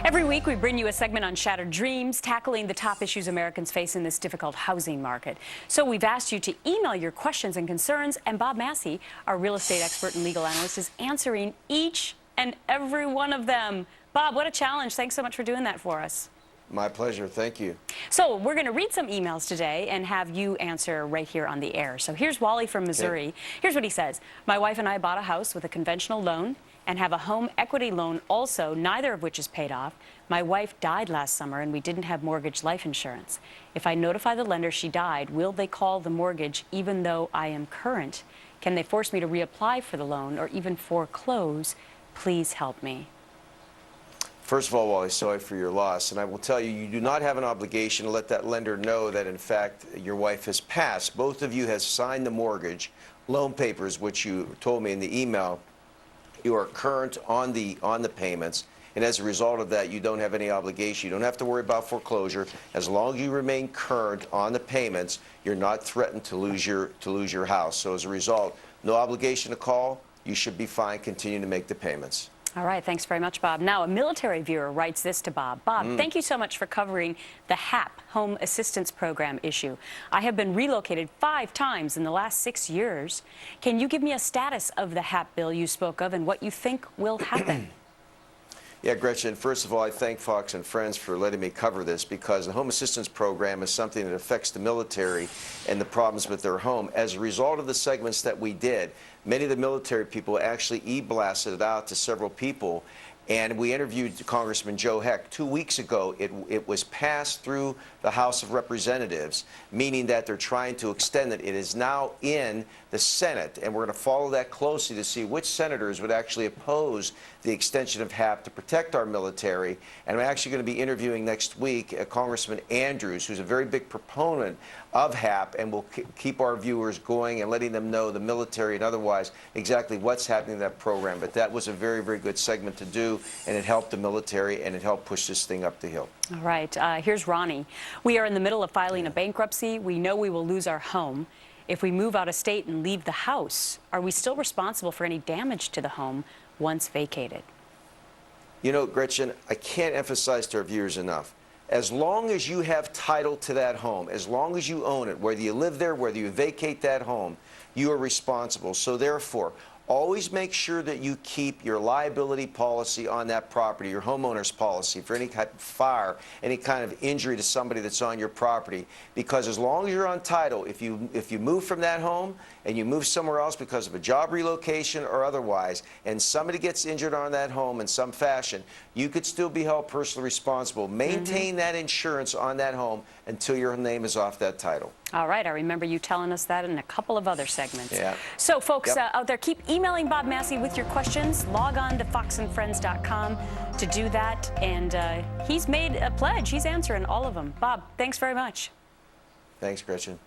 Every week we bring you a segment on shattered dreams, tackling the top issues Americans face in this difficult housing market. So we've asked you to email your questions and concerns, and Bob Massi, our real estate expert and legal analyst, is answering each and every one of them. Bob, what a challenge. Thanks so much for doing that for us. My pleasure. Thank you. So we're going to read some emails today and have you answer right here on the air. So here's Wally from Missouri. Okay. Here's what he says. My wife and I bought a house with a conventional loan and have a home equity loan also, neither of which is paid off. My wife died last summer and we didn't have mortgage life insurance. If I notify the lender she died, will they call the mortgage even though I am current? Can they force me to reapply for the loan or even foreclose? Please help me. First of all, Wally, sorry for your loss. And I will tell you, you do not have an obligation to let that lender know that, in fact, your wife has passed. Both of you have signed the mortgage loan papers, which you told me in the email. You are current on the payments. And as a result of that, you don't have any obligation. You don't have to worry about foreclosure. As long as you remain current on the payments, you're not threatened to lose your house. So as a result, no obligation to call. You should be fine. Continue to make the payments. All right, thanks very much, Bob. Now, a military viewer writes this to Bob. Bob, thank you so much for covering the HAP, Home Assistance Program issue. I have been relocated 5 times in the last 6 years. Can you give me a status of the HAP bill you spoke of and what you think will happen? Yeah, Gretchen, first of all, I thank Fox and Friends for letting me cover this, because the Home Assistance Program is something that affects the military and the problems with their home. As a result of the segments that we did, many of the military people actually e-blasted it out to several people. And we interviewed Congressman Joe Heck 2 weeks ago. It was passed through the House of Representatives, meaning that they're trying to extend it. It is now in the Senate, and we're going to follow that closely to see which senators would actually oppose the extension of HAP to protect our military. And I'm actually going to be interviewing next week Congressman Andrews, who's a very big proponent of HAP, and will keep our viewers going and letting them know, the military and otherwise, exactly what's happening in that program. But that was a very, very good segment to do, and it helped the military, and it helped push this thing up the hill. All right, here's Ronnie. We are in the middle of filing a bankruptcy. We know we will lose our home. If we move out of state and leave the house, are we still responsible for any damage to the home once vacated? You know, Gretchen, I can't emphasize to our viewers enough. As long as you have title to that home, as long as you own it, whether you live there, whether you vacate that home, you are responsible. So therefore, always make sure that you keep your liability policy on that property, your homeowner's policy, for any type of fire, any kind of injury to somebody that's on your property. Because as long as you're on title, if you move from that home and you move somewhere else because of a job relocation or otherwise, and somebody gets injured on that home in some fashion, you could still be held personally responsible. Maintain that insurance on that home until your name is off that title. All right, I remember you telling us that in a couple of other segments. Yeah. So, folks out there, keep emailing Bob Massi with your questions. Log on to foxandfriends.com to do that. And he's made a pledge. He's answering all of them. Bob, thanks very much. Thanks, Gretchen.